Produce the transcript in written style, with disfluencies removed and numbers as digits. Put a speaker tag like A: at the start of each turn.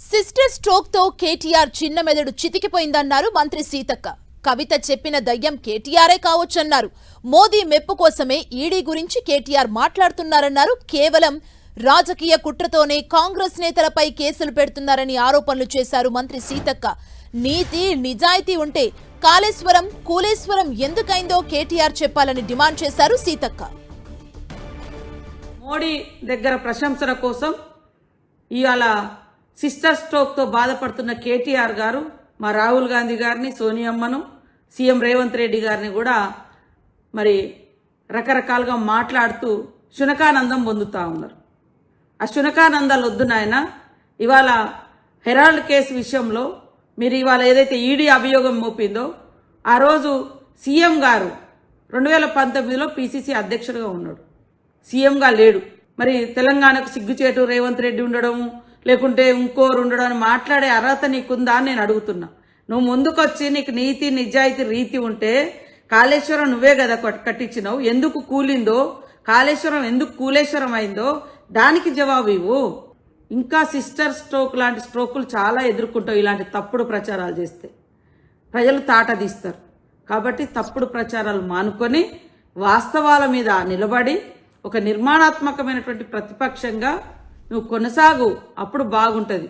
A: Sister stroke తో కేటీఆర్ చిన్న మెదడు చితికిపోయిందన్నారు మంత్రి సీతక్క. కవిత చెప్పిన దయ్యం కేటీఆరే కావచ్చన్నారు. మోదీ మెప్పు కోసమే ఈడీ గురించి కేటీఆర్ మాట్లాడుతున్నారన్నారు. కేవలం రాజకీయ కుట్రతోనే కాంగ్రెస్ నేతలపై కేసులు పెడుతున్నారని ఆరోపణలు చేశారు మంత్రి సీతక్క. నీతి నిజాయితీ ఉంటే కాళేశ్వరం కూలేశ్వరం ఎందుకైందో కేటీఆర్ చెప్పాలని డిమాండ్ చేశారు సీతక్క.
B: మోడీ దగ్గర ప్రశంసల కోసం ఇవాళ సిస్టర్ స్ట్రోక్తో బాధపడుతున్న కేటీఆర్ గారు మా రాహుల్ గాంధీ గారిని, సోనియమ్మను, సీఎం రేవంత్ రెడ్డి గారిని కూడా మరి రకరకాలుగా మాట్లాడుతూ శునకానందం పొందుతూ ఉన్నారు. ఆ శునకానందాలు వద్దు నాయన. ఇవాళ హెరాల్డ్ కేసు విషయంలో మీరు ఇవాళ ఏదైతే ఈడీ అభియోగం మోపిందో ఆ రోజు సీఎం గారు 2019లో పీసీసీ అధ్యక్షుడిగా ఉన్నాడు, సీఎంగా లేడు. మరి తెలంగాణకు సిగ్గుచేటు రేవంత్ రెడ్డి ఉండడం లేకుంటే ఇంకోరు ఉండడం అని మాట్లాడే అర్హత నీకుందా అని నేను అడుగుతున్నా. నువ్వు ముందుకొచ్చి నీకు నీతి నిజాయితీ రీతి ఉంటే కాళేశ్వరం నువ్వే కదా కట్టించినావు, ఎందుకు కూలిందో, కాళేశ్వరం ఎందుకు కూలేశ్వరం అయిందో దానికి జవాబు ఇవ్వు. ఇంకా సిస్టర్ స్ట్రోక్ లాంటి స్ట్రోకులు చాలా ఎదుర్కొంటావు ఇలాంటి తప్పుడు ప్రచారాలు చేస్తే. ప్రజలు తాట తీస్తారు. కాబట్టి తప్పుడు ప్రచారాలు మానుకొని వాస్తవాల మీద నిలబడి ఒక నిర్మాణాత్మకమైనటువంటి ప్రతిపక్షంగా నువ్వు కొనసాగు, అప్పుడు బాగుంటుంది.